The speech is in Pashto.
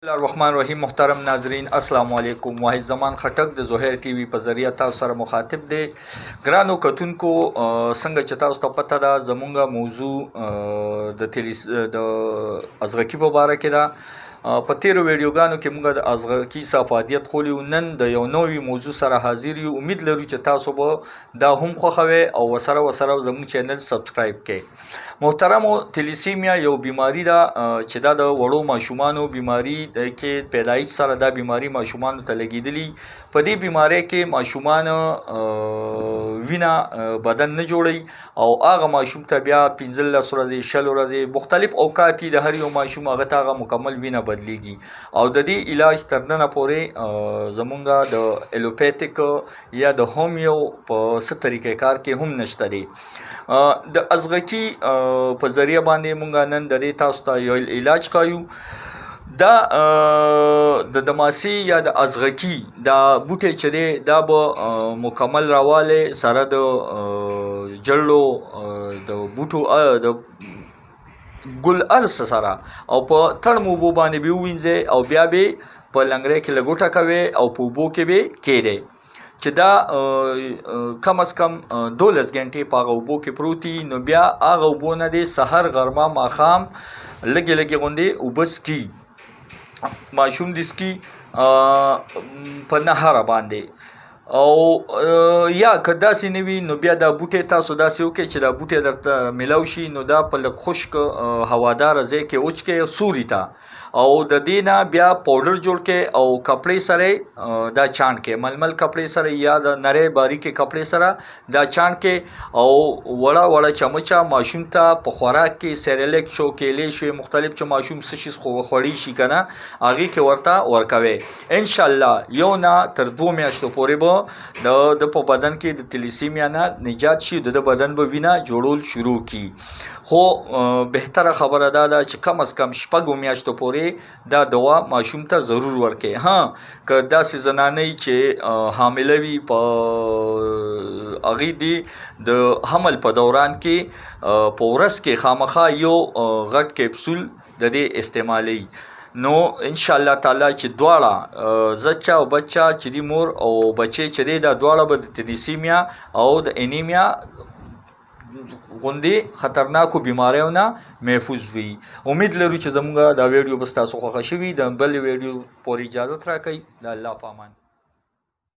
الرحمن الرحیم محترم ناظرین السلام علیکم. واحد زمان خټک د زهیر ټي وي په ذریعہ تاسو سره مخاطب دی. ګرانو کتونکو، څنګه چې تاسو ته پته ده زمونږ موضوع د ازغکي په باره کې ده. په تیرو ویډیوګانو کې موږ د ازغکي افادیت خولیو. نن د یو نوې موضوع سره حاضر یو. امید لرو چې تاسو به دا هم خوښوئ او ورسره زموږ چینل سبسکرایب کړئ. محترمو، تلیسیمیا یو بیماری ده چې دا د وړو ماشومانو بیماری ده کې پیدایش سره دا بیماری ماشومانو ته لګېدلي. په دې بیماری کې ماشومان وینه بدن نه جوړوي او هغه ماشوم ته بیا 15 ورځې 20 ورځې مختلف اوقات د هر یو ماشوم هغه ته هغه مکمل وینه بدلیږي او د دې علاج تر ننه پورې زمونږ د الوپیتیک یا د هومیو په څه طریقې کار کې هم نشته دی. د ازغکي په ذریعہ باندې مونږ نن د دې تاسو ته یو علاج ښایو. دا د دماسي یا د ازغکي دا بوټی چې دی دا به مکمل راوالی سره د جړو د بوټو د ګل ارس سره او په تړم اوبو باندې به ووینځئ او بیا به په لنګری کې لګوټه کوئ او په اوبو کې به کیږدئ چې دا کم از کم 12 غنټې په هغه اوبو کې پروت وي. نو بیا هغه اوبو نه دی سحر غرمه ماښام لږې غوندې اوبه څکي ماشوم دې څکي په نهره باندې او یا که داسې نه وي نو بیا دا بوټی تاسو داسې وکړئ چې دا بوټی درته میلاو شي. نو دا په لږ خشک هواداره ځای کې وچکئ سوري ته او د دې نه بیا پاوډر جوړ کړئ او کپړې سره دا چاڼ کړئ، ململ کپړې سره یا د نرۍ باریکې کپړې سره دا چاڼ کړئ او وړه چمچه ماشوم ته په خوراک کې سیریلیک شو کیلې شوې مختلف چې ماشوم څه شي خوړی شي که نه هغې کې ورته ورکوئ. انشاءالله یو نه تر 2 میاشتو پورې به د په بدن کې د تلیسیمیا نه نجات شي، د بدن به وینه جوړول شروع کړي. خو بهتره خبره دا ده چې کم از کم 6 میاشتو پورې دا دوا ماشوم ته ضرور ورکړئ. ها که داسې زنانې چې حامله وي په هغې دې د حمل په دوران کې په ورځ کې خامخا یو غټ کیپسول د دې استعمالوي. نو انشاءالله تعالی چې دواړه زچه او بچه چې دی مور او بچی چې دی دا دواړه به د تلیسیمیا او د انیمیا غوندې خطرناکو بیماریو نه محفوظ وي. امید لرو چې زموږ دا ویډیو به ستاسو خوښه شوي. د بل ویډیو پورې اجازت راکړئ. د الله په امان.